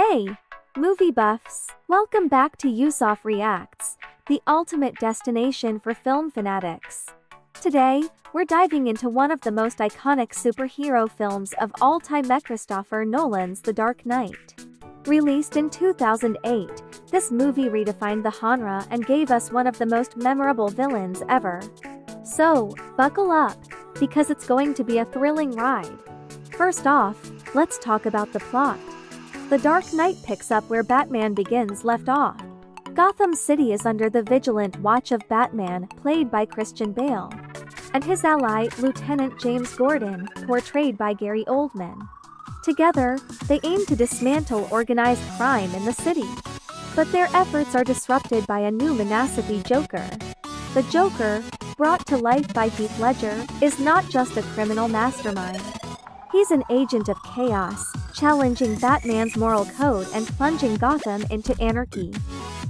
Hey, movie buffs! Welcome back to Yusof Reacts, the ultimate destination for film fanatics. Today, we're diving into one of the most iconic superhero films of all time, Christopher Nolan's The Dark Knight. Released in 2008, this movie redefined the genre and gave us one of the most memorable villains ever. So, buckle up, because it's going to be a thrilling ride. First off, let's talk about the plot. The Dark Knight picks up where Batman Begins left off. Gotham City is under the vigilant watch of Batman, played by Christian Bale, and his ally, Lieutenant James Gordon, portrayed by Gary Oldman. Together, they aim to dismantle organized crime in the city. But their efforts are disrupted by a new menace, Joker. The Joker, brought to life by Heath Ledger, is not just a criminal mastermind. He's an agent of chaos, challenging Batman's moral code and plunging Gotham into anarchy.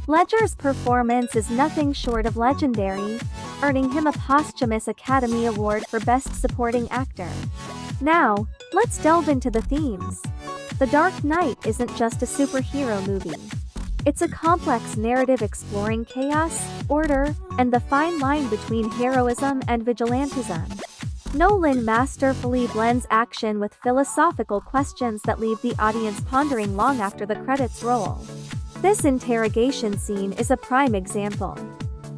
Ledger's performance is nothing short of legendary, earning him a posthumous Academy Award for Best Supporting Actor. Now, let's delve into the themes. The Dark Knight isn't just a superhero movie. It's a complex narrative exploring chaos, order, and the fine line between heroism and vigilantism. Nolan masterfully blends action with philosophical questions that leave the audience pondering long after the credits roll. This interrogation scene is a prime example.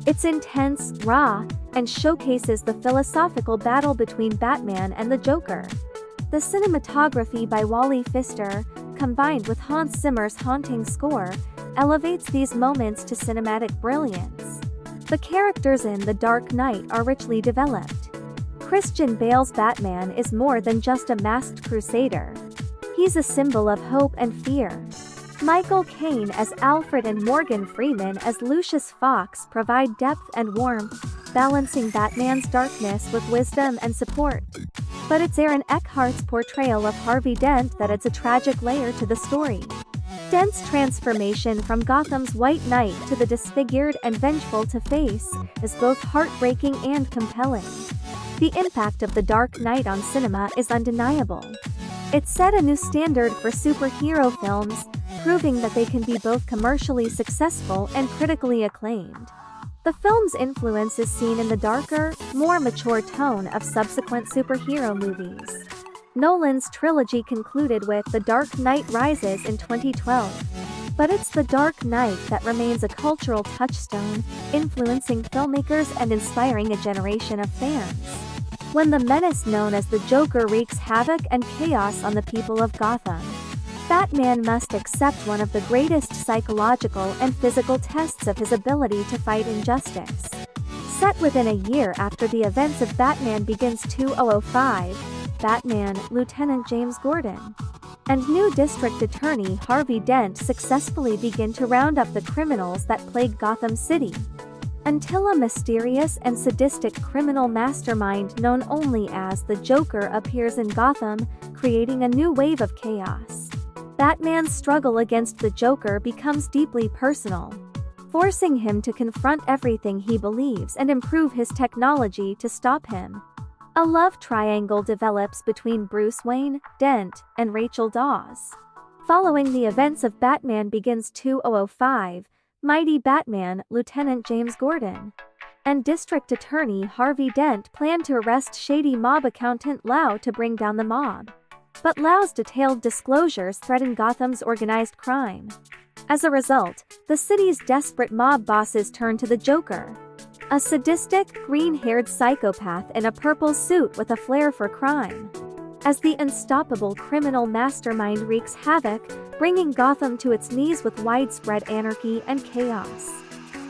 It's intense, raw, and showcases the philosophical battle between Batman and the Joker. The cinematography by Wally Pfister, combined with Hans Zimmer's haunting score, elevates these moments to cinematic brilliance. The characters in The Dark Knight are richly developed. Christian Bale's Batman is more than just a masked crusader. He's a symbol of hope and fear. Michael Caine as Alfred and Morgan Freeman as Lucius Fox provide depth and warmth, balancing Batman's darkness with wisdom and support. But it's Aaron Eckhart's portrayal of Harvey Dent that adds a tragic layer to the story. Dent's transformation from Gotham's White Knight to the disfigured and vengeful Two-Face is both heartbreaking and compelling. The impact of The Dark Knight on cinema is undeniable. It set a new standard for superhero films, proving that they can be both commercially successful and critically acclaimed. The film's influence is seen in the darker, more mature tone of subsequent superhero movies. Nolan's trilogy concluded with The Dark Knight Rises in 2012. But it's The Dark Knight that remains a cultural touchstone, influencing filmmakers and inspiring a generation of fans. When the menace known as the Joker wreaks havoc and chaos on the people of Gotham, Batman must accept one of the greatest psychological and physical tests of his ability to fight injustice. Set within a year after the events of Batman Begins 2005, Batman, Lieutenant James Gordon, and new District Attorney Harvey Dent successfully begin to round up the criminals that plague Gotham City, until a mysterious and sadistic criminal mastermind known only as the Joker appears in Gotham, creating a new wave of chaos. Batman's struggle against the Joker becomes deeply personal, forcing him to confront everything he believes and improve his technology to stop him. A love triangle develops between Bruce Wayne, Dent, and Rachel Dawes. Following the events of Batman Begins 2005, Mighty Batman, Lieutenant James Gordon, and District Attorney Harvey Dent plan to arrest shady mob accountant Lau to bring down the mob. But Lau's detailed disclosures threaten Gotham's organized crime. As a result, the city's desperate mob bosses turn to the Joker, a sadistic, green-haired psychopath in a purple suit with a flair for crime. As the unstoppable criminal mastermind wreaks havoc, bringing Gotham to its knees with widespread anarchy and chaos,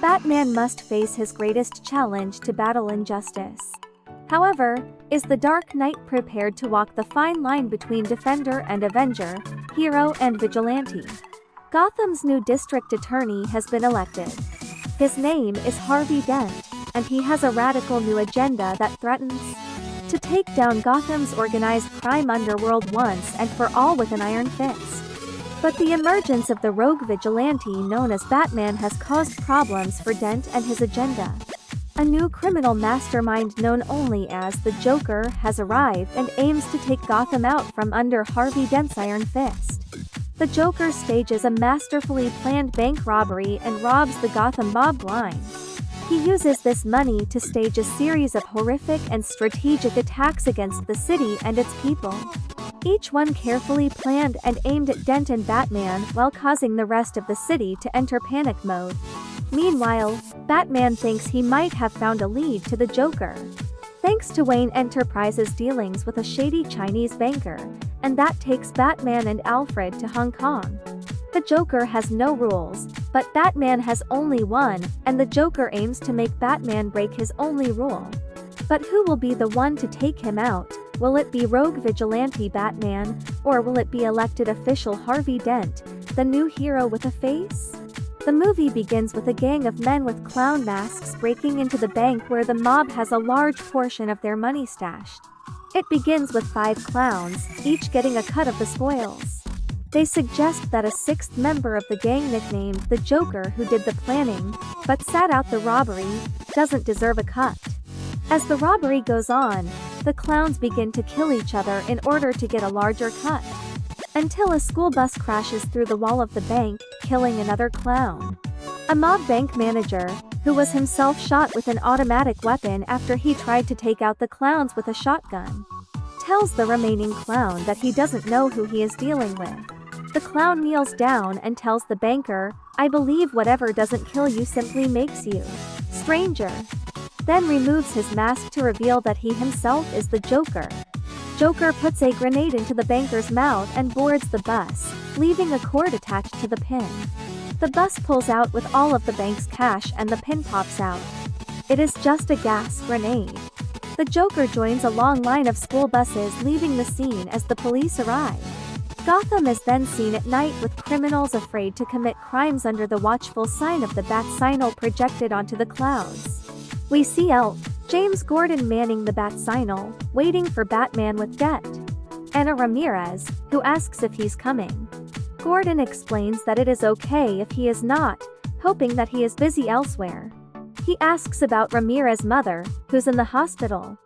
Batman must face his greatest challenge to battle injustice. However, is the Dark Knight prepared to walk the fine line between defender and avenger, hero and vigilante? Gotham's new district attorney has been elected. His name is Harvey Dent, and he has a radical new agenda that threatens to take down Gotham's organized crime underworld once and for all with an iron fist. But the emergence of the rogue vigilante known as Batman has caused problems for Dent and his agenda. A new criminal mastermind known only as the Joker has arrived and aims to take Gotham out from under Harvey Dent's iron fist. The Joker stages a masterfully planned bank robbery and robs the Gotham mob blind. He uses this money to stage a series of horrific and strategic attacks against the city and its people. Each one carefully planned and aimed at Dent and Batman while causing the rest of the city to enter panic mode. Meanwhile, Batman thinks he might have found a lead to the Joker. Thanks to Wayne Enterprises' dealings with a shady Chinese banker, and that takes Batman and Alfred to Hong Kong. The Joker has no rules, but Batman has only one, and the Joker aims to make Batman break his only rule. But who will be the one to take him out? Will it be rogue vigilante Batman, or will it be elected official Harvey Dent, the new hero with a face? The movie begins with a gang of men with clown masks breaking into the bank where the mob has a large portion of their money stashed. It begins with 5 clowns, each getting a cut of the spoils. They suggest that a 6th member of the gang nicknamed the Joker, who did the planning, but sat out the robbery, doesn't deserve a cut. As the robbery goes on, the clowns begin to kill each other in order to get a larger cut. Until a school bus crashes through the wall of the bank, killing another clown. A mob bank manager, who was himself shot with an automatic weapon after he tried to take out the clowns with a shotgun, tells the remaining clown that he doesn't know who he is dealing with. The clown kneels down and tells the banker, "I believe whatever doesn't kill you simply makes you stranger." Then removes his mask to reveal that he himself is the Joker. Joker puts a grenade into the banker's mouth and boards the bus, leaving a cord attached to the pin. The bus pulls out with all of the bank's cash and the pin pops out. It is just a gas grenade. The Joker joins a long line of school buses leaving the scene as the police arrive. Gotham is then seen at night with criminals afraid to commit crimes under the watchful sign of the Bat Signal projected onto the clouds. We see Elf, James Gordon manning the Bat Signal, waiting for Batman with Debt. Anna Ramirez, who asks if he's coming. Gordon explains that it is okay if he is not, hoping that he is busy elsewhere. He asks about Ramirez's mother, who's in the hospital.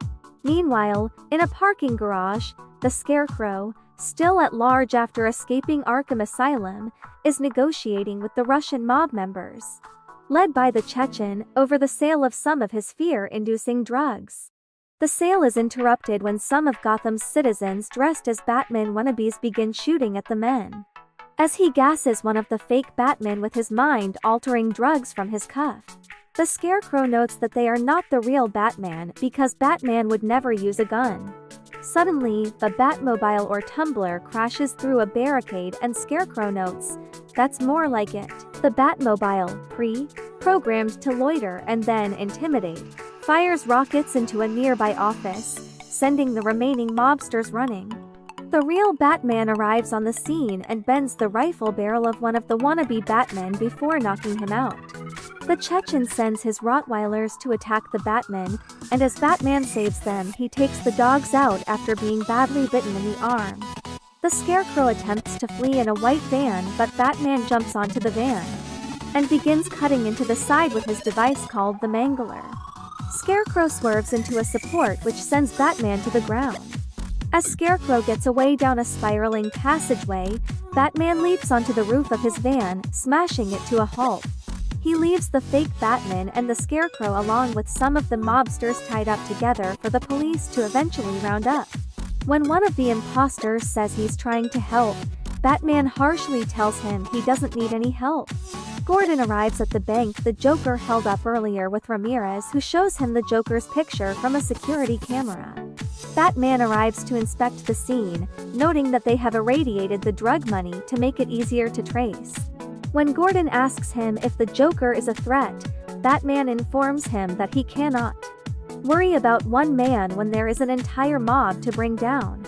Meanwhile, in a parking garage, the Scarecrow, still at large after escaping Arkham Asylum, is negotiating with the Russian mob members, led by the Chechen, over the sale of some of his fear-inducing drugs. The sale is interrupted when some of Gotham's citizens dressed as Batman wannabes begin shooting at the men. As he gasses one of the fake Batmen with his mind-altering drugs from his cuff, the Scarecrow notes that they are not the real Batman because Batman would never use a gun. Suddenly, the Batmobile or Tumbler crashes through a barricade and Scarecrow notes, "That's more like it." The Batmobile, programmed to loiter and then intimidate, fires rockets into a nearby office, sending the remaining mobsters running. The real Batman arrives on the scene and bends the rifle barrel of one of the wannabe Batmen before knocking him out. The Chechen sends his Rottweilers to attack the Batman, and as Batman saves them, he takes the dogs out after being badly bitten in the arm. The Scarecrow attempts to flee in a white van, but Batman jumps onto the van and begins cutting into the side with his device called the Mangler. Scarecrow swerves into a support which sends Batman to the ground. As Scarecrow gets away down a spiraling passageway, Batman leaps onto the roof of his van, smashing it to a halt. He leaves the fake Batman and the Scarecrow along with some of the mobsters tied up together for the police to eventually round up. When one of the imposters says he's trying to help, Batman harshly tells him he doesn't need any help. Gordon arrives at the bank the Joker held up earlier with Ramirez, who shows him the Joker's picture from a security camera. Batman arrives to inspect the scene, noting that they have irradiated the drug money to make it easier to trace. When Gordon asks him if the Joker is a threat, Batman informs him that he cannot worry about one man when there is an entire mob to bring down.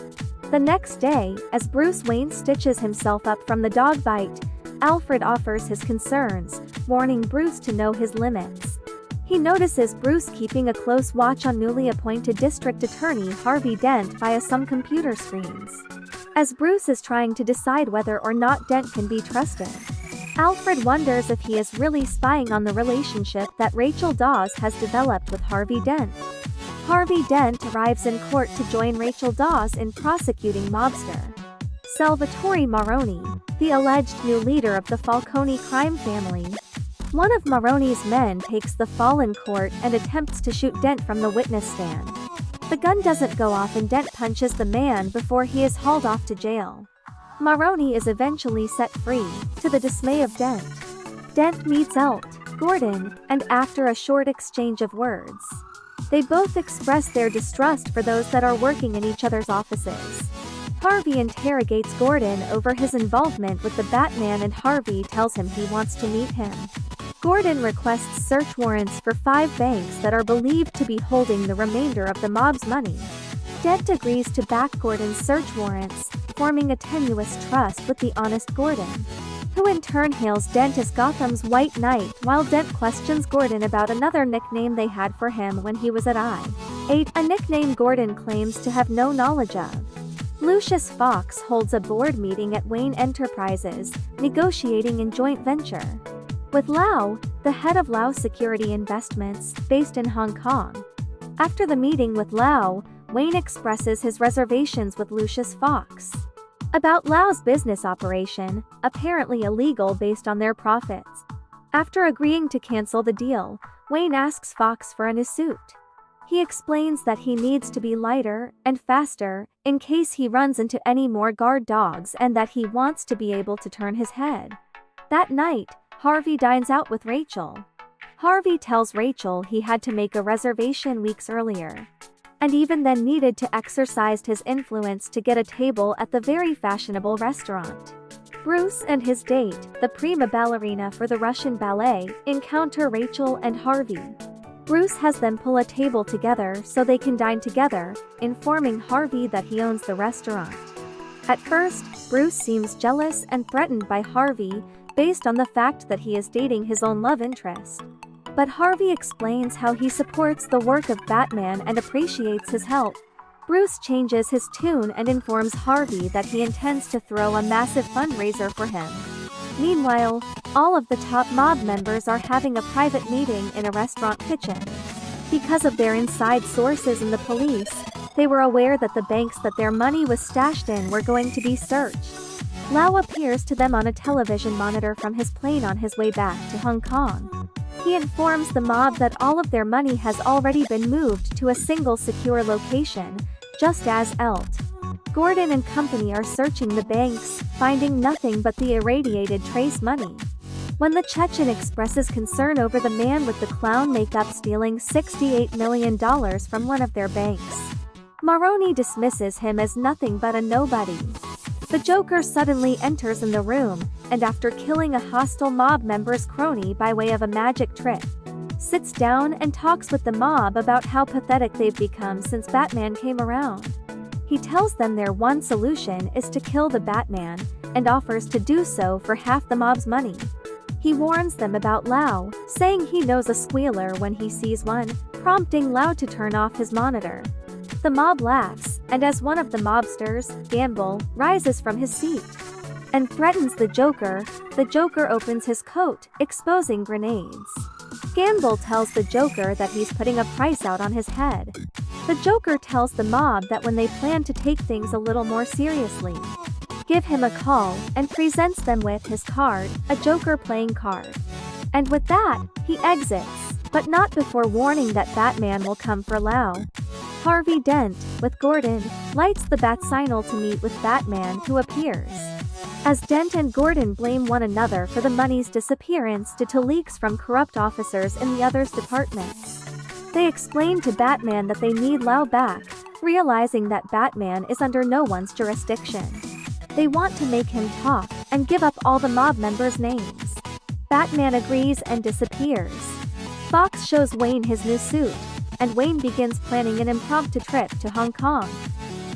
The next day, as Bruce Wayne stitches himself up from the dog bite, Alfred offers his concerns, warning Bruce to know his limits. He notices Bruce keeping a close watch on newly appointed District Attorney Harvey Dent via some computer screens. As Bruce is trying to decide whether or not Dent can be trusted, Alfred wonders if he is really spying on the relationship that Rachel Dawes has developed with Harvey Dent. Harvey Dent arrives in court to join Rachel Dawes in prosecuting Mobster. Salvatore Maroni, the alleged new leader of the Falcone crime family. One of Maroni's men takes the fall in court and attempts to shoot Dent from the witness stand. The gun doesn't go off and Dent punches the man before he is hauled off to jail. Maroni is eventually set free, to the dismay of Dent. Dent meets Elt, Gordon, and after a short exchange of words, they both express their distrust for those that are working in each other's offices. Harvey interrogates Gordon over his involvement with the Batman and Harvey tells him he wants to meet him. Gordon requests search warrants for 5 banks that are believed to be holding the remainder of the mob's money. Dent agrees to back Gordon's search warrants, forming a tenuous trust with the honest Gordon, who in turn hails Dent as Gotham's White Knight while Dent questions Gordon about another nickname they had for him when he was at I-8, a nickname Gordon claims to have no knowledge of. Lucius Fox holds a board meeting at Wayne Enterprises, negotiating a joint venture with Lau, the head of Lau Security Investments, based in Hong Kong. After the meeting with Lau, Wayne expresses his reservations with Lucius Fox about Lau's business operation, apparently illegal based on their profits. After agreeing to cancel the deal, Wayne asks Fox for a new suit. He explains that he needs to be lighter and faster in case he runs into any more guard dogs and that he wants to be able to turn his head. That night, Harvey dines out with Rachel. Harvey tells Rachel he had to make a reservation weeks earlier, and even then needed to exercise his influence to get a table at the very fashionable restaurant. Bruce and his date, the prima ballerina for the Russian ballet, encounter Rachel and Harvey. Bruce has them pull a table together so they can dine together, informing Harvey that he owns the restaurant. At first, Bruce seems jealous and threatened by Harvey, based on the fact that he is dating his own love interest. But Harvey explains how he supports the work of Batman and appreciates his help. Bruce changes his tune and informs Harvey that he intends to throw a massive fundraiser for him. Meanwhile, all of the top mob members are having a private meeting in a restaurant kitchen. Because of their inside sources in the police, they were aware that the banks that their money was stashed in were going to be searched. Lau appears to them on a television monitor from his plane on his way back to Hong Kong. He informs the mob that all of their money has already been moved to a single secure location, just as Elt, Gordon and company are searching the banks, finding nothing but the irradiated trace money. When the Chechen expresses concern over the man with the clown makeup stealing $68 million from one of their banks, Maroni dismisses him as nothing but a nobody. The Joker suddenly enters in the room, and after killing a hostile mob member's crony by way of a magic trick, sits down and talks with the mob about how pathetic they've become since Batman came around. He tells them their one solution is to kill the Batman, and offers to do so for half the mob's money. He warns them about Lau, saying he knows a squealer when he sees one, prompting Lau to turn off his monitor. The mob laughs, and as one of the mobsters, Gamble, rises from his seat and threatens the Joker opens his coat, exposing grenades. Gamble tells the Joker that he's putting a price out on his head. The Joker tells the mob that when they plan to take things a little more seriously, give him a call, and presents them with his card, a Joker playing card. And with that, he exits, but not before warning that Batman will come for Lau. Harvey Dent, with Gordon, lights the bat signal to meet with Batman, who appears. As Dent and Gordon blame one another for the money's disappearance due to leaks from corrupt officers in the other's departments, they explain to Batman that they need Lau back, realizing that Batman is under no one's jurisdiction. They want to make him talk, and give up all the mob members' names. Batman agrees and disappears. Fox shows Wayne his new suit, and Wayne begins planning an impromptu trip to Hong Kong.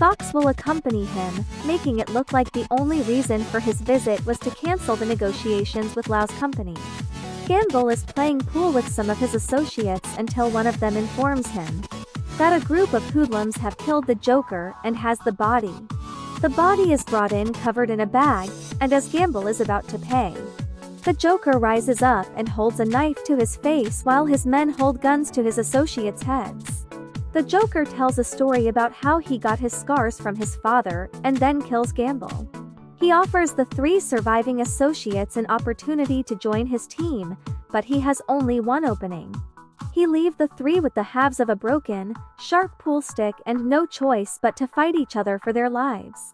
Fox will accompany him, making it look like the only reason for his visit was to cancel the negotiations with Lau's company. Gamble is playing pool with some of his associates until one of them informs him that a group of hoodlums have killed the Joker and has the body. The body is brought in covered in a bag, and as Gamble is about to pay, the Joker rises up and holds a knife to his face while his men hold guns to his associates' heads. The Joker tells a story about how he got his scars from his father, and then kills Gamble. He offers the 3 surviving associates an opportunity to join his team, but he has only one opening. He leaves the 3 with the halves of a broken, sharp pool stick and no choice but to fight each other for their lives.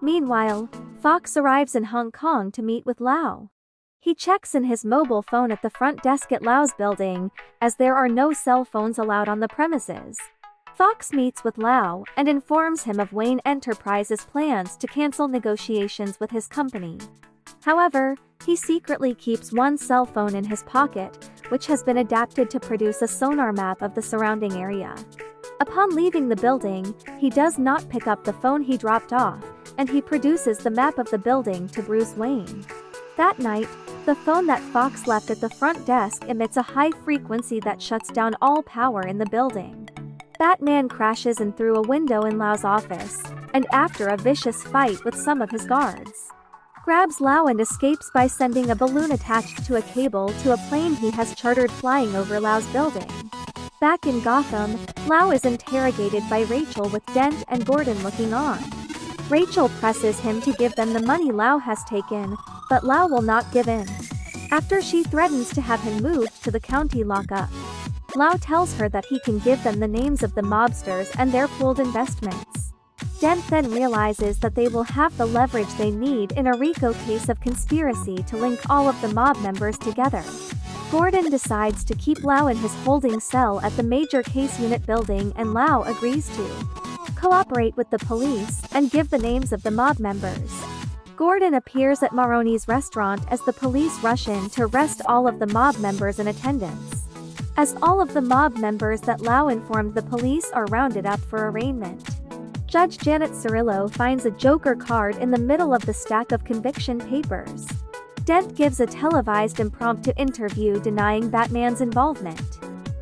Meanwhile, Fox arrives in Hong Kong to meet with Lau. He checks in his mobile phone at the front desk at Lau's building, as there are no cell phones allowed on the premises. Fox meets with Lau and informs him of Wayne Enterprises' plans to cancel negotiations with his company. However, he secretly keeps one cell phone in his pocket, which has been adapted to produce a sonar map of the surrounding area. Upon leaving the building, he does not pick up the phone he dropped off, and he produces the map of the building to Bruce Wayne. That night, the phone that Fox left at the front desk emits a high frequency that shuts down all power in the building. Batman crashes in through a window in Lau's office, and after a vicious fight with some of his guards, grabs Lau and escapes by sending a balloon attached to a cable to a plane he has chartered flying over Lau's building. Back in Gotham, Lau is interrogated by Rachel with Dent and Gordon looking on. Rachel presses him to give them the money Lau has taken, but Lau will not give in. After she threatens to have him moved to the county lockup, Lau tells her that he can give them the names of the mobsters and their pooled investments. Dent then realizes that they will have the leverage they need in a RICO case of conspiracy to link all of the mob members together. Gordon decides to keep Lau in his holding cell at the major case unit building, and Lau agrees to cooperate with the police and give the names of the mob members. Gordon appears at Maroni's restaurant as the police rush in to arrest all of the mob members in attendance. As all of the mob members that Lau informed the police are rounded up for arraignment, Judge Janet Cirillo finds a Joker card in the middle of the stack of conviction papers. Dent gives a televised impromptu interview denying Batman's involvement,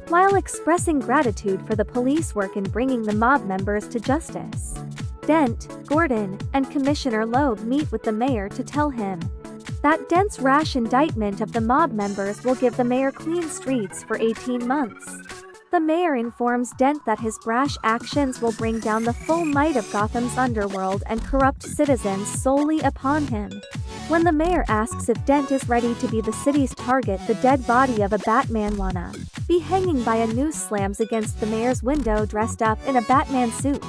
while expressing gratitude for the police work in bringing the mob members to justice. Dent, Gordon, and Commissioner Loeb meet with the mayor to tell him that Dent's rash indictment of the mob members will give the mayor clean streets for 18 months. The mayor informs Dent that his brash actions will bring down the full might of Gotham's underworld and corrupt citizens solely upon him. When the mayor asks if Dent is ready to be the city's target, the dead body of a Batman wanna be hanging by a noose slams against the mayor's window dressed up in a Batman suit,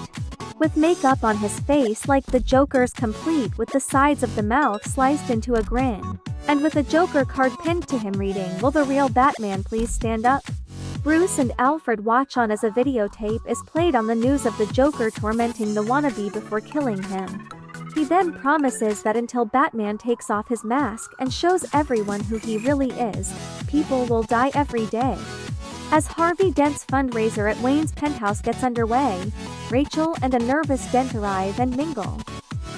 with makeup on his face like the Joker's, complete with the sides of the mouth sliced into a grin, and with a Joker card pinned to him reading, "Will the real Batman please stand up?" Bruce and Alfred watch on as a videotape is played on the news of the Joker tormenting the wannabe before killing him. He then promises that until Batman takes off his mask and shows everyone who he really is, people will die every day. As Harvey Dent's fundraiser at Wayne's penthouse gets underway, Rachel and a nervous Dent arrive and mingle.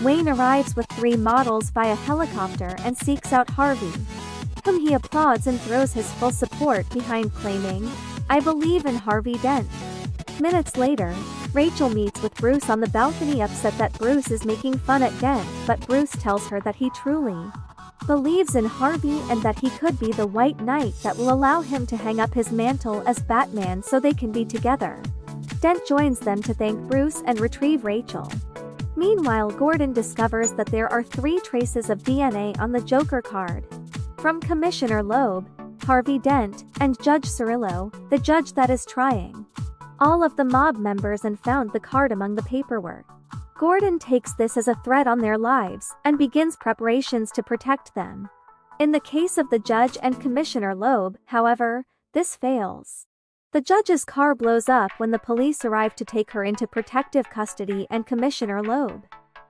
Wayne arrives with 3 models via helicopter and seeks out Harvey, whom he applauds and throws his full support behind, claiming, "I believe in Harvey Dent." Minutes later, Rachel meets with Bruce on the balcony, upset that Bruce is making fun at Dent, but Bruce tells her that he truly believes in Harvey and that he could be the White Knight that will allow him to hang up his mantle as Batman so they can be together. Dent joins them to thank Bruce and retrieve Rachel. Meanwhile, Gordon discovers that there are 3 traces of DNA on the Joker card, from Commissioner Loeb, Harvey Dent, and Judge Cirillo, the judge that is trying all of the mob members, and found the card among the paperwork. Gordon takes this as a threat on their lives, and begins preparations to protect them. In the case of the judge and Commissioner Loeb, however, this fails. The judge's car blows up when the police arrive to take her into protective custody, and Commissioner Loeb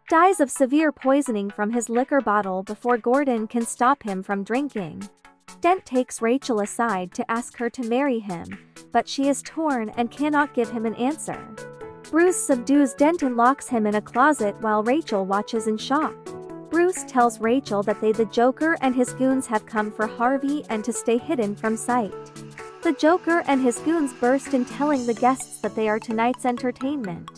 dies of severe poisoning from his liquor bottle before Gordon can stop him from drinking. Dent takes Rachel aside to ask her to marry him, but she is torn and cannot give him an answer. Bruce subdues Dent and locks him in a closet while Rachel watches in shock. Bruce tells Rachel that the Joker and his goons have come for Harvey and to stay hidden from sight. The Joker and his goons burst in, telling the guests that they are tonight's entertainment.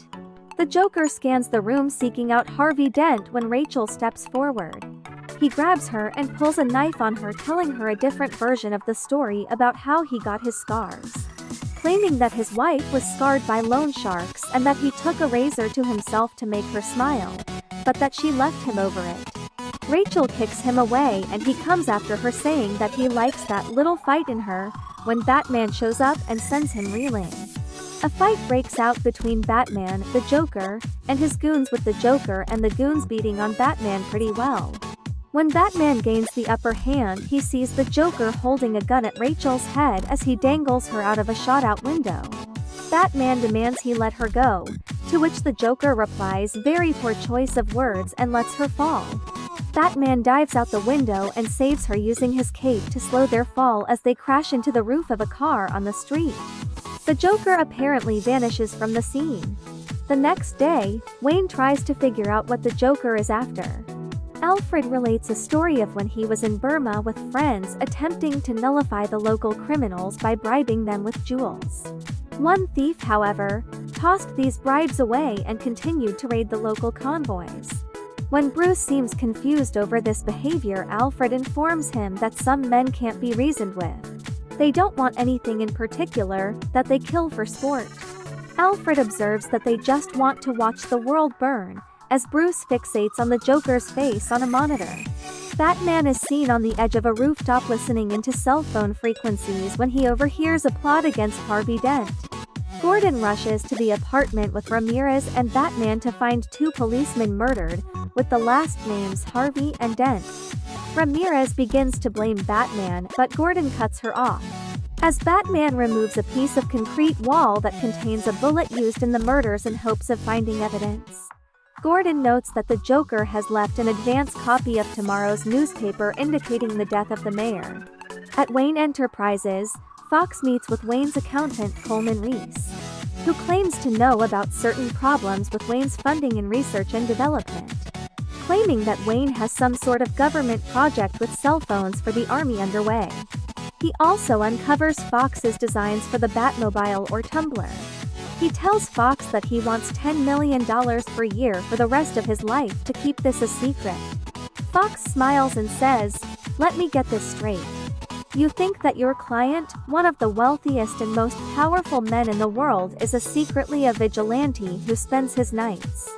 The Joker scans the room seeking out Harvey Dent when Rachel steps forward. He grabs her and pulls a knife on her, telling her a different version of the story about how he got his scars, claiming that his wife was scarred by loan sharks and that he took a razor to himself to make her smile, but that she left him over it. Rachel kicks him away and he comes after her saying that he likes that little fight in her, when Batman shows up and sends him reeling. A fight breaks out between Batman, the Joker, and his goons, with the Joker and the goons beating on Batman pretty well. When Batman gains the upper hand, he sees the Joker holding a gun at Rachel's head as he dangles her out of a shot-out window. Batman demands he let her go, to which the Joker replies very poor choice of words and lets her fall. Batman dives out the window and saves her using his cape to slow their fall as they crash into the roof of a car on the street. The Joker apparently vanishes from the scene. The next day, Wayne tries to figure out what the Joker is after. Alfred relates a story of when he was in Burma with friends attempting to nullify the local criminals by bribing them with jewels. One thief, however, tossed these bribes away and continued to raid the local convoys. When Bruce seems confused over this behavior, Alfred informs him that some men can't be reasoned with. They don't want anything in particular, that they kill for sport. Alfred observes that they just want to watch the world burn, as Bruce fixates on the Joker's face on a monitor. Batman is seen on the edge of a rooftop listening into cell phone frequencies when he overhears a plot against Harvey Dent. Gordon rushes to the apartment with Ramirez and Batman to find two policemen murdered, with the last names Harvey and Dent. Ramirez begins to blame Batman, but Gordon cuts her off. As Batman removes a piece of concrete wall that contains a bullet used in the murders in hopes of finding evidence. Gordon notes that the Joker has left an advance copy of tomorrow's newspaper indicating the death of the mayor. At Wayne Enterprises, Fox meets with Wayne's accountant Coleman Reese, who claims to know about certain problems with Wayne's funding in research and development, claiming that Wayne has some sort of government project with cell phones for the army underway. He also uncovers Fox's designs for the Batmobile or Tumbler. He tells Fox that he wants $10 million per year for the rest of his life to keep this a secret. Fox smiles and says, "Let me get this straight. You think that your client, one of the wealthiest and most powerful men in the world, is secretly a vigilante who spends his nights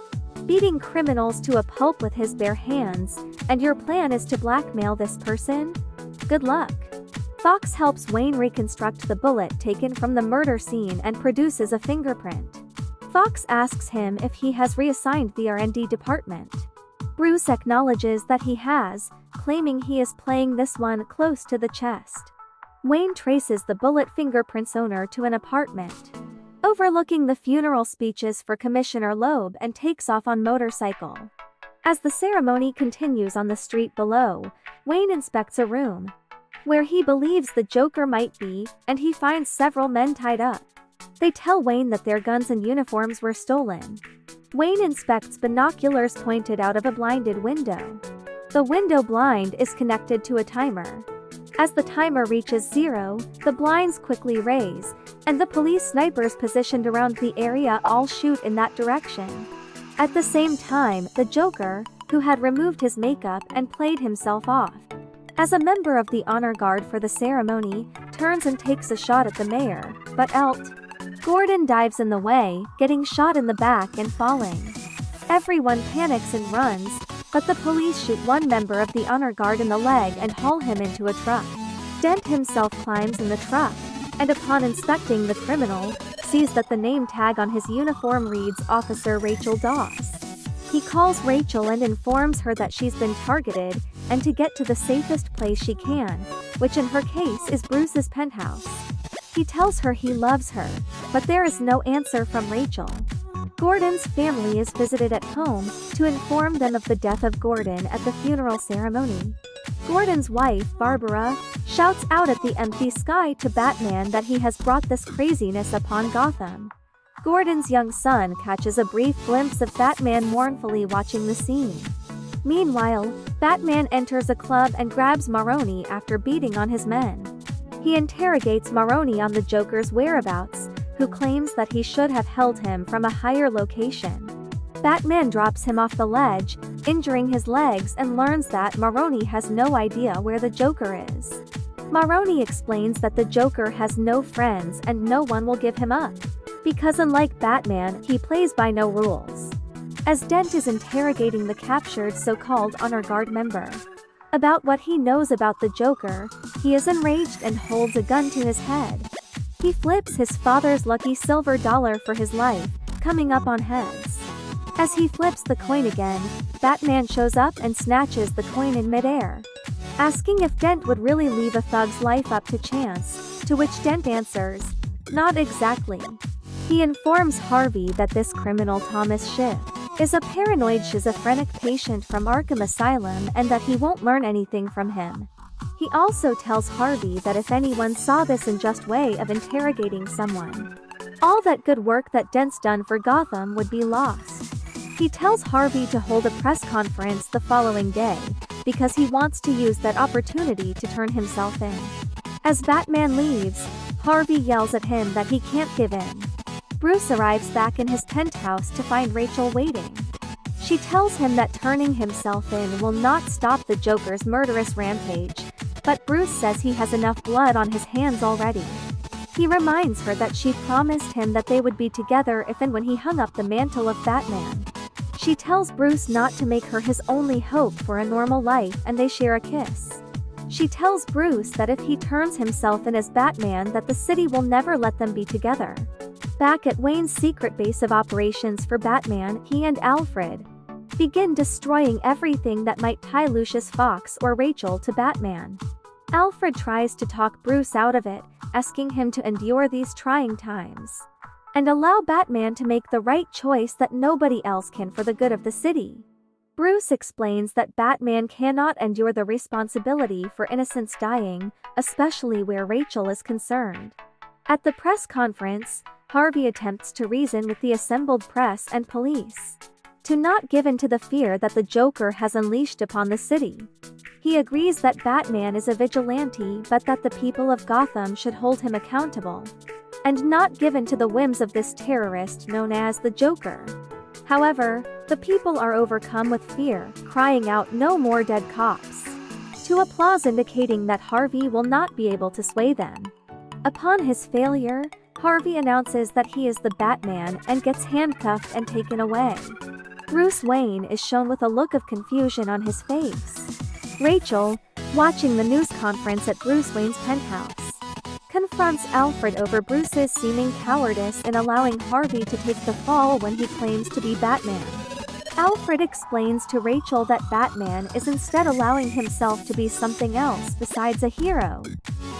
beating criminals to a pulp with his bare hands, and your plan is to blackmail this person? Good luck." Fox helps Wayne reconstruct the bullet taken from the murder scene and produces a fingerprint. Fox asks him if he has reassigned the R&D department. Bruce acknowledges that he has, claiming he is playing this one close to the chest. Wayne traces the bullet fingerprints owner to an apartment overlooking the funeral speeches for Commissioner Loeb and takes off on motorcycle. As the ceremony continues on the street below, Wayne inspects a room where he believes the Joker might be, and he finds several men tied up. They tell Wayne that their guns and uniforms were stolen. Wayne inspects binoculars pointed out of a blinded window. The window blind is connected to a timer. As the timer reaches 0, the blinds quickly raise, and the police snipers positioned around the area all shoot in that direction. At the same time, the Joker, who had removed his makeup and played himself off as a member of the honor guard for the ceremony, turns and takes a shot at the mayor, but Gordon dives in the way, getting shot in the back and falling. Everyone panics and runs, but the police shoot one member of the honor guard in the leg and haul him into a truck. Dent himself climbs in the truck, and upon inspecting the criminal, sees that the name tag on his uniform reads Officer Rachel Dawes. He calls Rachel and informs her that she's been targeted, and to get to the safest place she can, which in her case is Bruce's penthouse. He tells her he loves her, but there is no answer from Rachel. Gordon's family is visited at home, to inform them of the death of Gordon at the funeral ceremony. Gordon's wife, Barbara, shouts out at the empty sky to Batman that he has brought this craziness upon Gotham. Gordon's young son catches a brief glimpse of Batman mournfully watching the scene. Meanwhile, Batman enters a club and grabs Maroni after beating on his men. He interrogates Maroni on the Joker's whereabouts, who claims that he should have held him from a higher location. Batman drops him off the ledge, injuring his legs, and learns that Maroni has no idea where the Joker is. Maroni explains that the Joker has no friends and no one will give him up, because unlike Batman, he plays by no rules. as Dent is interrogating the captured so-called honor guard member about what he knows about the Joker. He is enraged and holds a gun to his head. He flips his father's lucky silver dollar for his life, coming up on heads. As he flips the coin again, Batman shows up and snatches the coin in midair, asking if Dent would really leave a thug's life up to chance, to which Dent answers, "Not exactly." He informs Harvey that this criminal Thomas Schiff is a paranoid schizophrenic patient from Arkham Asylum and that he won't learn anything from him. He also tells Harvey that if anyone saw this unjust way of interrogating someone, all that good work that Dent's done for Gotham would be lost. He tells Harvey to hold a press conference the following day, because he wants to use that opportunity to turn himself in. As Batman leaves, Harvey yells at him that he can't give in. Bruce arrives back in his penthouse to find Rachel waiting. She tells him that turning himself in will not stop the Joker's murderous rampage, but Bruce says he has enough blood on his hands already. He reminds her that she promised him that they would be together if and when he hung up the mantle of Batman. She tells Bruce not to make her his only hope for a normal life, and they share a kiss. She tells Bruce that if he turns himself in as Batman, that the city will never let them be together. Back at Wayne's secret base of operations for Batman, he and Alfred begin destroying everything that might tie Lucius Fox or Rachel to Batman. Alfred tries to talk Bruce out of it, asking him to endure these trying times and allow Batman to make the right choice that nobody else can for the good of the city. Bruce explains that Batman cannot endure the responsibility for innocents dying, especially where Rachel is concerned. At the press conference, Harvey attempts to reason with the assembled press and police to not give in to the fear that the Joker has unleashed upon the city. He agrees that Batman is a vigilante, but that the people of Gotham should hold him accountable and not give in to the whims of this terrorist known as the Joker. However, the people are overcome with fear, crying out "No more dead cops!" to applause, indicating that Harvey will not be able to sway them. Upon his failure, Harvey announces that he is the Batman and gets handcuffed and taken away. Bruce Wayne is shown with a look of confusion on his face. Rachel, watching the news conference at Bruce Wayne's penthouse, confronts Alfred over Bruce's seeming cowardice in allowing Harvey to take the fall when he claims to be Batman. Alfred explains to Rachel that Batman is instead allowing himself to be something else besides a hero,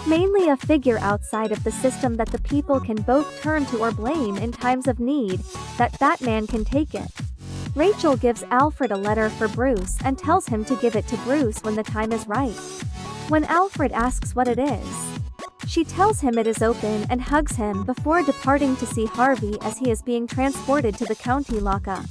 mainly a figure outside of the system that the people can both turn to or blame in times of need, that Batman can take it. Rachel gives Alfred a letter for Bruce and tells him to give it to Bruce when the time is right. When Alfred asks what it is, she tells him it is open and hugs him before departing to see Harvey as he is being transported to the county lockup.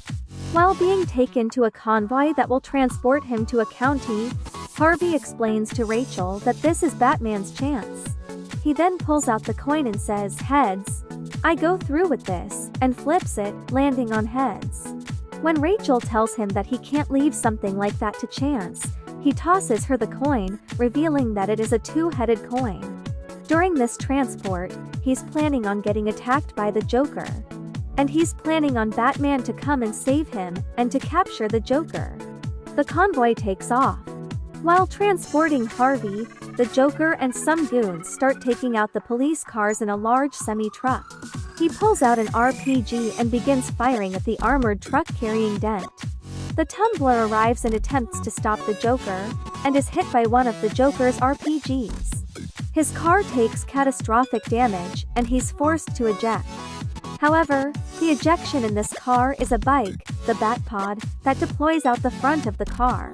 While being taken to a convoy that will transport him to a county, Harvey explains to Rachel that this is Batman's chance. He then pulls out the coin and says, "Heads. I go through with this," and flips it, landing on heads. When Rachel tells him that he can't leave something like that to chance, he tosses her the coin, revealing that it is a two-headed coin. During this transport, he's planning on getting attacked by the Joker. And he's planning on Batman to come and save him, and to capture the Joker. The convoy takes off. While transporting Harvey, the Joker and some goons start taking out the police cars in a large semi-truck. He pulls out an RPG and begins firing at the armored truck carrying Dent. The Tumbler arrives and attempts to stop the Joker, and is hit by one of the Joker's RPGs. His car takes catastrophic damage, and he's forced to eject. However, the ejection in this car is a bike, the Batpod, that deploys out the front of the car.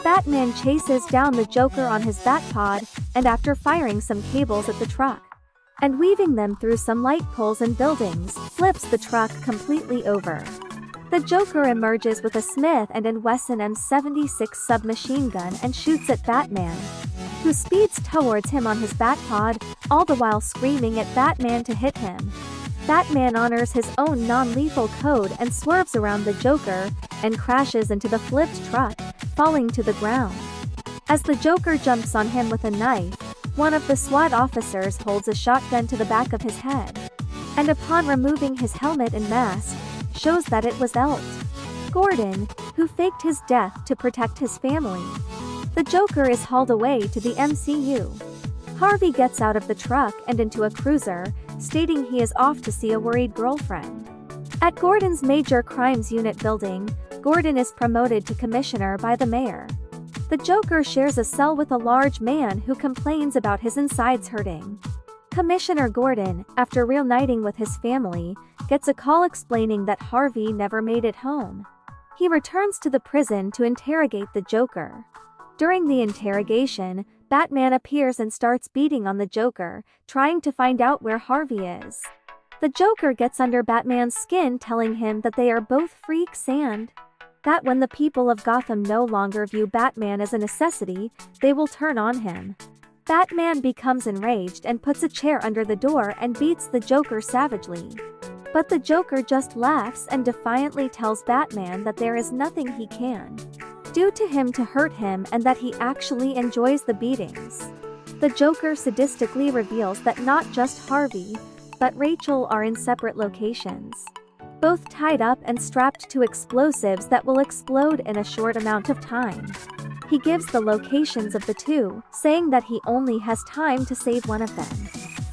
Batman chases down the Joker on his Batpod, and after firing some cables at the truck and weaving them through some light poles and buildings, flips the truck completely over. The Joker emerges with a Smith & Wesson M76 submachine gun and shoots at Batman, who speeds towards him on his Batpod, all the while screaming at Batman to hit him. Batman honors his own non-lethal code and swerves around the Joker, and crashes into the flipped truck, falling to the ground. As the Joker jumps on him with a knife, one of the SWAT officers holds a shotgun to the back of his head, and upon removing his helmet and mask, shows that it was Elt. Gordon, who faked his death to protect his family. The Joker is hauled away to the MCU. Harvey gets out of the truck and into a cruiser, stating he is off to see a worried girlfriend. At Gordon's Major Crimes Unit building, Gordon is promoted to commissioner by the mayor. The Joker shares a cell with a large man who complains about his insides hurting. Commissioner Gordon, after reuniting with his family, gets a call explaining that Harvey never made it home. He returns to the prison to interrogate the Joker. During the interrogation, Batman appears and starts beating on the Joker, trying to find out where Harvey is. The Joker gets under Batman's skin, telling him that they are both freaks and that when the people of Gotham no longer view Batman as a necessity, they will turn on him. Batman becomes enraged and puts a chair under the door and beats the Joker savagely. But the Joker just laughs and defiantly tells Batman that there is nothing he can do to him to hurt him and that he actually enjoys the beatings. The Joker sadistically reveals that not just Harvey, but Rachel are in separate locations, both tied up and strapped to explosives that will explode in a short amount of time. He gives the locations of the two, saying that he only has time to save one of them,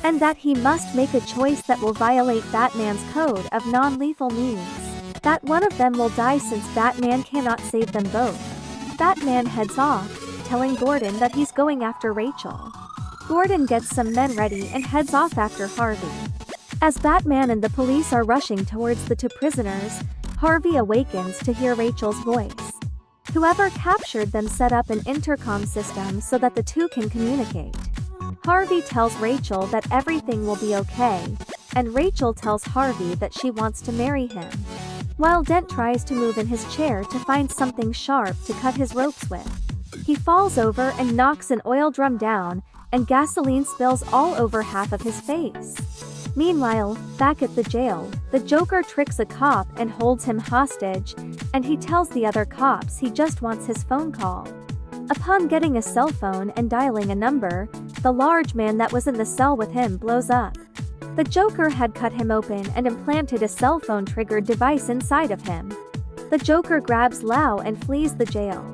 and that he must make a choice that will violate Batman's code of non-lethal means, that one of them will die since Batman cannot save them both. Batman heads off, telling Gordon that he's going after Rachel. Gordon gets some men ready and heads off after Harvey. As Batman and the police are rushing towards the two prisoners, Harvey awakens to hear Rachel's voice. Whoever captured them set up an intercom system so that the two can communicate. Harvey tells Rachel that everything will be okay, and Rachel tells Harvey that she wants to marry him. While Dent tries to move in his chair to find something sharp to cut his ropes with, he falls over and knocks an oil drum down, and gasoline spills all over half of his face. Meanwhile, back at the jail, the Joker tricks a cop and holds him hostage, and he tells the other cops he just wants his phone call. Upon getting a cell phone and dialing a number, the large man that was in the cell with him blows up. The Joker had cut him open and implanted a cell phone triggered device inside of him. The Joker grabs Lau and flees the jail.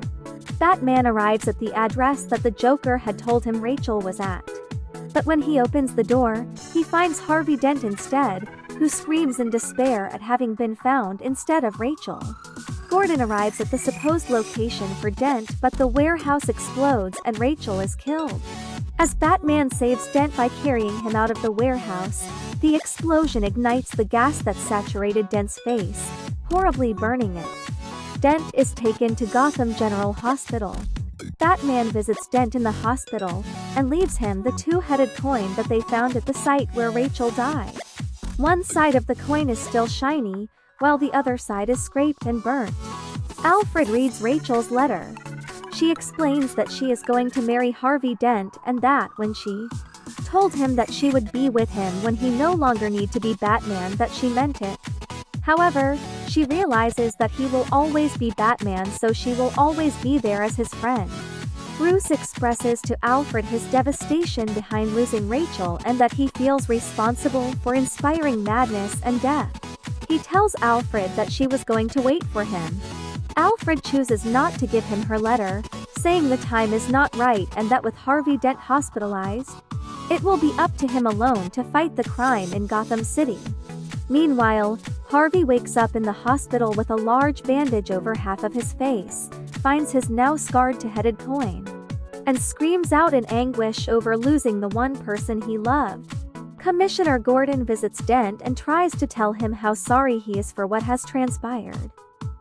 Batman arrives at the address that the Joker had told him Rachel was at. But when he opens the door, he finds Harvey Dent instead, who screams in despair at having been found instead of Rachel. Gordon arrives at the supposed location for Dent, but the warehouse explodes and Rachel is killed. As Batman saves Dent by carrying him out of the warehouse, the explosion ignites the gas that saturated Dent's face, horribly burning it. Dent is taken to Gotham General Hospital. Batman visits Dent in the hospital, and leaves him the two-headed coin that they found at the site where Rachel died. One side of the coin is still shiny, while the other side is scraped and burnt. Alfred reads Rachel's letter. She explains that she is going to marry Harvey Dent and that when she told him that she would be with him when he no longer need to be Batman, that she meant it. However, she realizes that he will always be Batman, so she will always be there as his friend. Bruce expresses to Alfred his devastation behind losing Rachel and that he feels responsible for inspiring madness and death. He tells Alfred that she was going to wait for him. Alfred chooses not to give him her letter, saying the time is not right and that with Harvey Dent hospitalized, it will be up to him alone to fight the crime in Gotham City. Meanwhile, Harvey wakes up in the hospital with a large bandage over half of his face, finds his now scarred two-headed coin, and screams out in anguish over losing the one person he loved. Commissioner Gordon visits Dent and tries to tell him how sorry he is for what has transpired,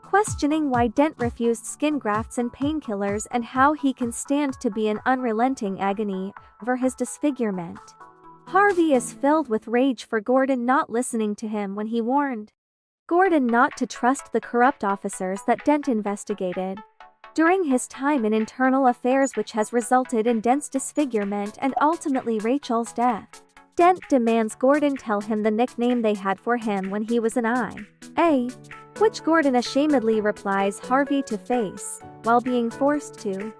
questioning why Dent refused skin grafts and painkillers and how he can stand to be in unrelenting agony over his disfigurement. Harvey is filled with rage for Gordon not listening to him when he warned Gordon not to trust the corrupt officers that Dent investigated during his time in internal affairs, which has resulted in Dent's disfigurement and ultimately Rachel's death. Dent demands Gordon tell him the nickname they had for him when he was an IA, which Gordon ashamedly replies Harvey to face, while being forced to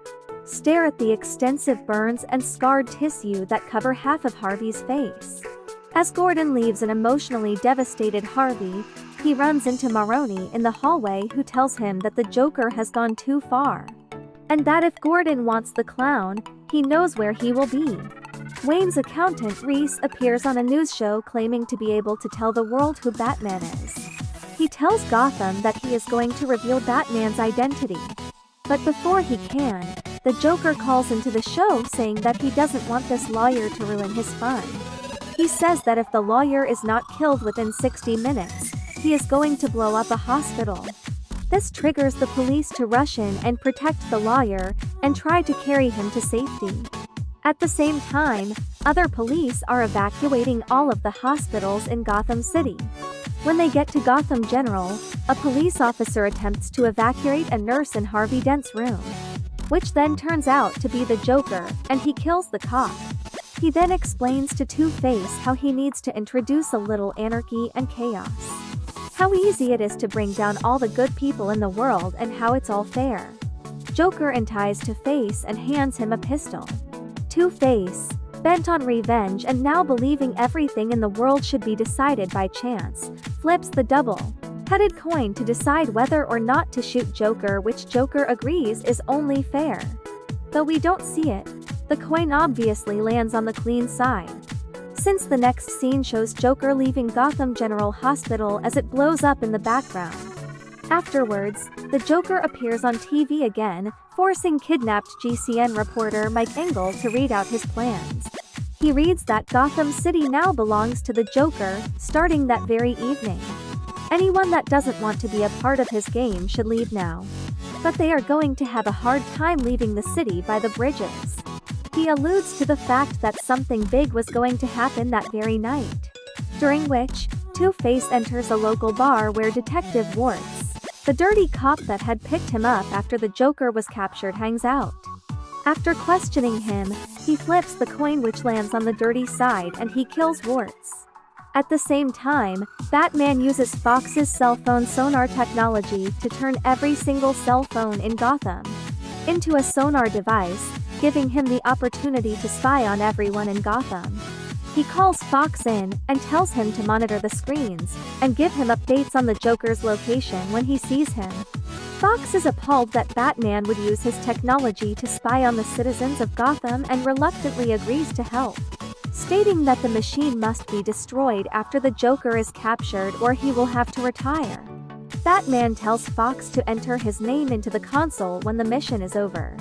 stare at the extensive burns and scarred tissue that cover half of Harvey's face. As Gordon leaves an emotionally devastated Harvey, he runs into Maroni in the hallway, who tells him that the Joker has gone too far, and that if Gordon wants the clown, he knows where he will be. Wayne's accountant Reese appears on a news show claiming to be able to tell the world who Batman is. He tells Gotham that he is going to reveal Batman's identity. But before he can, the Joker calls into the show saying that he doesn't want this lawyer to ruin his fun. He says that if the lawyer is not killed within 60 minutes, he is going to blow up a hospital. This triggers the police to rush in and protect the lawyer and try to carry him to safety. At the same time, other police are evacuating all of the hospitals in Gotham City. When they get to Gotham General, a police officer attempts to evacuate a nurse in Harvey Dent's room, which then turns out to be the Joker, and he kills the cop. He then explains to Two-Face how he needs to introduce a little anarchy and chaos. How easy it is to bring down all the good people in the world and how it's all fair. Joker unties Two-Face and hands him a pistol. Two-Face, bent on revenge and now believing everything in the world should be decided by chance, flips the double-headed coin to decide whether or not to shoot Joker, which Joker agrees is only fair. Though we don't see it, the coin obviously lands on the clean side, since the next scene shows Joker leaving Gotham General Hospital as it blows up in the background. Afterwards, the Joker appears on TV again, forcing kidnapped GCN reporter Mike Engel to read out his plans. He reads that Gotham City now belongs to the Joker, starting that very evening. Anyone that doesn't want to be a part of his game should leave now. But they are going to have a hard time leaving the city by the bridges. He alludes to the fact that something big was going to happen that very night, during which, Two-Face enters a local bar where Detective Warts, the dirty cop that had picked him up after the Joker was captured, hangs out. After questioning him, he flips the coin, which lands on the dirty side, and he kills Warts. At the same time, Batman uses Fox's cell phone sonar technology to turn every single cell phone in Gotham into a sonar device, giving him the opportunity to spy on everyone in Gotham. He calls Fox in and tells him to monitor the screens and give him updates on the Joker's location when he sees him. Fox is appalled that Batman would use his technology to spy on the citizens of Gotham and reluctantly agrees to help, stating that the machine must be destroyed after the Joker is captured or he will have to retire. Batman tells Fox to enter his name into the console when the mission is over.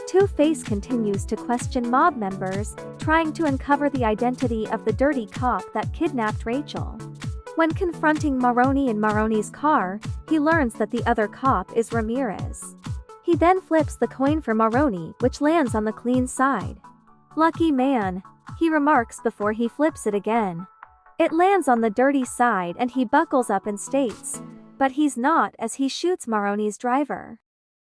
Two-Face continues to question mob members, trying to uncover the identity of the dirty cop that kidnapped Rachel. When confronting Maroni in Maroni's car, he learns that the other cop is Ramirez. He then flips the coin for Maroni, which lands on the clean side. "Lucky man," he remarks before he flips it again. It lands on the dirty side and he buckles up and states, but he's not, as he shoots Maroni's driver,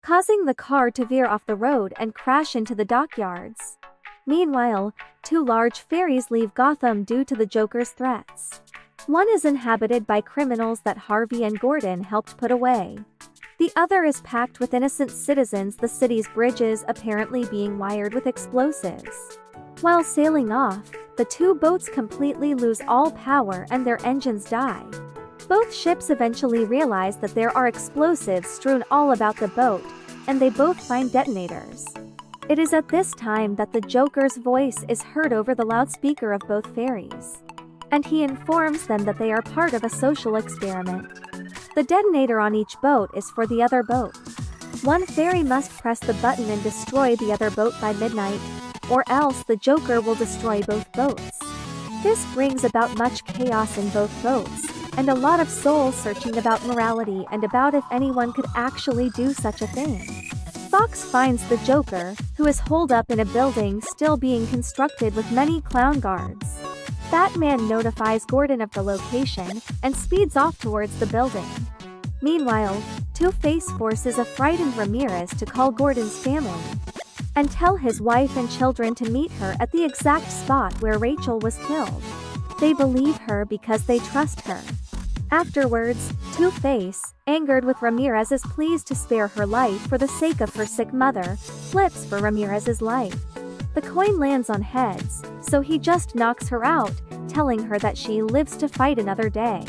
causing the car to veer off the road and crash into the dockyards. Meanwhile, two large ferries leave Gotham due to the Joker's threats. One is inhabited by criminals that Harvey and Gordon helped put away. The other is packed with innocent citizens, the city's bridges apparently being wired with explosives. While sailing off, the two boats completely lose all power and their engines die. Both ships eventually realize that there are explosives strewn all about the boat, and they both find detonators. It is at this time that the Joker's voice is heard over the loudspeaker of both ferries, and he informs them that they are part of a social experiment. The detonator on each boat is for the other boat. One ferry must press the button and destroy the other boat by midnight, or else the Joker will destroy both boats. This brings about much chaos in both boats, and a lot of soul searching about morality and about if anyone could actually do such a thing. Fox finds the Joker, who is holed up in a building still being constructed with many clown guards. Batman notifies Gordon of the location and speeds off towards the building. Meanwhile, Two-Face forces a frightened Ramirez to call Gordon's family and tell his wife and children to meet her at the exact spot where Rachel was killed. They believe her because they trust her. Afterwards, Two-Face, angered with Ramirez's pleas to spare her life for the sake of her sick mother, flips for Ramirez's life. The coin lands on heads, so he just knocks her out, telling her that she lives to fight another day.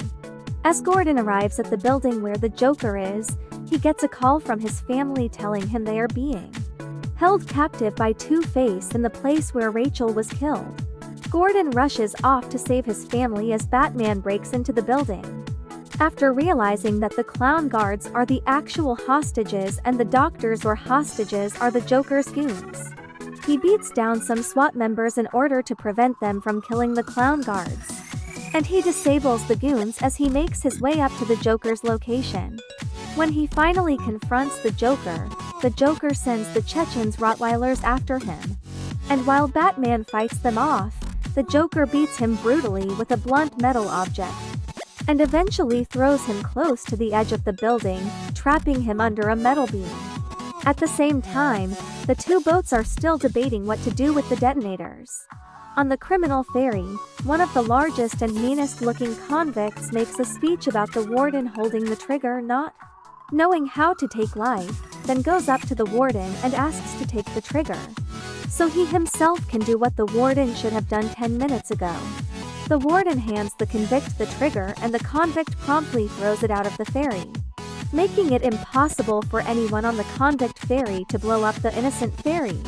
As Gordon arrives at the building where the Joker is, he gets a call from his family telling him they are being held captive by Two-Face in the place where Rachel was killed. Gordon rushes off to save his family as Batman breaks into the building. After realizing that the clown guards are the actual hostages and the doctors or hostages are the Joker's goons, he beats down some SWAT members in order to prevent them from killing the clown guards. And he disables the goons as he makes his way up to the Joker's location. When he finally confronts the Joker sends the Chechen's Rottweilers after him. And while Batman fights them off, the Joker beats him brutally with a blunt metal object, and eventually throws him close to the edge of the building, trapping him under a metal beam. At the same time, the two boats are still debating what to do with the detonators. On the criminal ferry, one of the largest and meanest-looking convicts makes a speech about the warden holding the trigger not knowing how to take life, then goes up to the warden and asks to take the trigger, so he himself can do what the warden should have done 10 minutes ago. The warden hands the convict the trigger and the convict promptly throws it out of the ferry, making it impossible for anyone on the convict ferry to blow up the innocent ferry.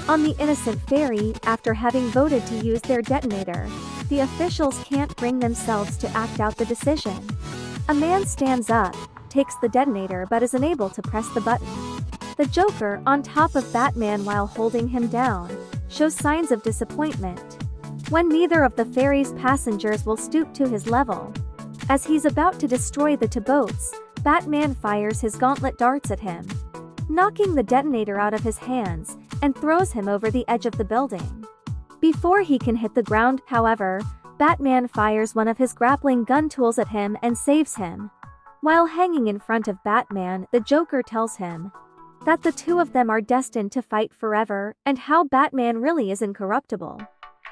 On the innocent ferry, after having voted to use their detonator, the officials can't bring themselves to act out the decision. A man stands up, takes the detonator but is unable to press the button. The Joker, on top of Batman while holding him down, shows signs of disappointment when neither of the ferry's passengers will stoop to his level. As he's about to destroy the two boats, Batman fires his gauntlet darts at him, knocking the detonator out of his hands, and throws him over the edge of the building. Before he can hit the ground, however, Batman fires one of his grappling gun tools at him and saves him. While hanging in front of Batman, the Joker tells him that the two of them are destined to fight forever, and how Batman really is incorruptible.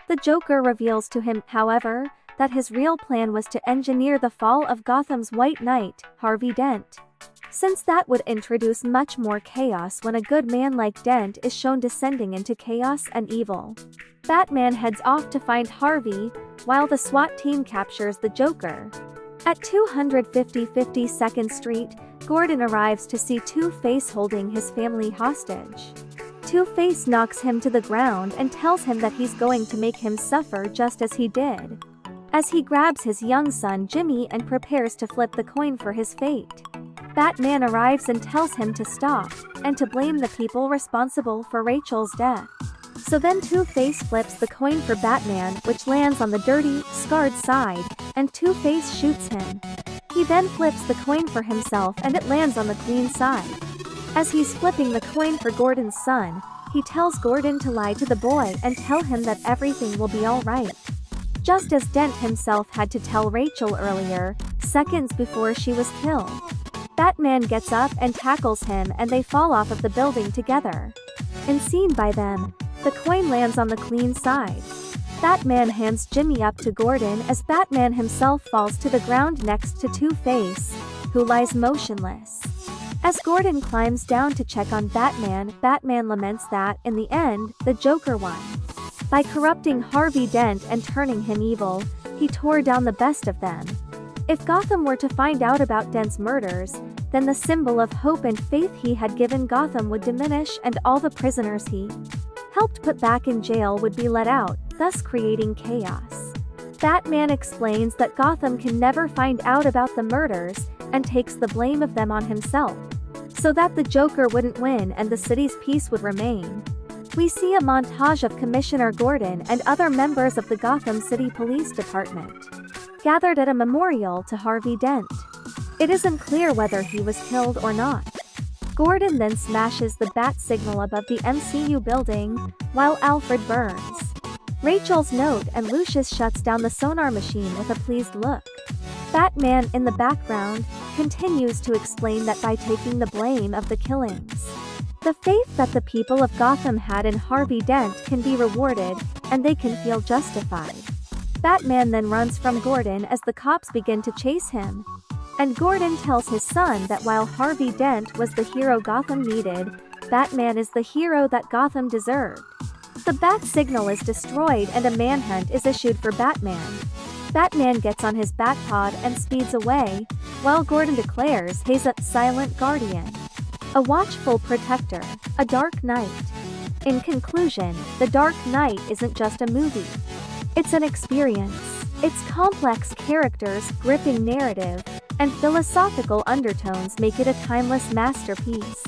The Joker reveals to him, however, that his real plan was to engineer the fall of Gotham's White Knight, Harvey Dent, since that would introduce much more chaos when a good man like Dent is shown descending into chaos and evil. Batman heads off to find Harvey, while the SWAT team captures the Joker. At 250 52nd Street, Gordon arrives to see Two-Face holding his family hostage. Two-Face knocks him to the ground and tells him that he's going to make him suffer just as he did, as he grabs his young son Jimmy and prepares to flip the coin for his fate. Batman arrives and tells him to stop, and to blame the people responsible for Rachel's death. So then Two-Face flips the coin for Batman, which lands on the dirty, scarred side, and Two-Face shoots him. He then flips the coin for himself and it lands on the clean side. As he's flipping the coin for Gordon's son, he tells Gordon to lie to the boy and tell him that everything will be alright, just as Dent himself had to tell Rachel earlier, seconds before she was killed. Batman gets up and tackles him and they fall off of the building together. Unseen by them, the coin lands on the clean side. Batman hands Jimmy up to Gordon as Batman himself falls to the ground next to Two-Face, who lies motionless. As Gordon climbs down to check on Batman, Batman laments that, in the end, the Joker won. By corrupting Harvey Dent and turning him evil, he tore down the best of them. If Gotham were to find out about Dent's murders, then the symbol of hope and faith he had given Gotham would diminish and all the prisoners he helped put back in jail would be let out, thus creating chaos. Batman explains that Gotham can never find out about the murders, and takes the blame of them on himself, so that the Joker wouldn't win and the city's peace would remain. We see a montage of Commissioner Gordon and other members of the Gotham City Police Department gathered at a memorial to Harvey Dent. It isn't clear whether he was killed or not. Gordon then smashes the bat signal above the MCU building, while Alfred burns Rachel's note and Lucius shuts down the sonar machine with a pleased look. Batman, in the background, continues to explain that by taking the blame of the killings, the faith that the people of Gotham had in Harvey Dent can be rewarded, and they can feel justified. Batman then runs from Gordon as the cops begin to chase him. And Gordon tells his son that while Harvey Dent was the hero Gotham needed, Batman is the hero that Gotham deserved. The bat signal is destroyed and a manhunt is issued for Batman. Batman gets on his Batpod and speeds away, while Gordon declares he's a silent guardian, a watchful protector, a dark knight. In conclusion, The Dark Knight isn't just a movie. It's an experience. Its complex characters, gripping narrative, and philosophical undertones make it a timeless masterpiece.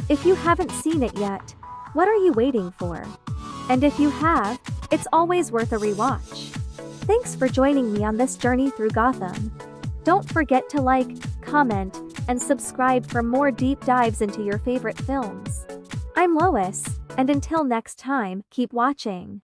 If you haven't seen it yet, what are you waiting for? And if you have, it's always worth a rewatch. Thanks for joining me on this journey through Gotham. Don't forget to like, comment, and subscribe for more deep dives into your favorite films. I'm Lois, and until next time, keep watching.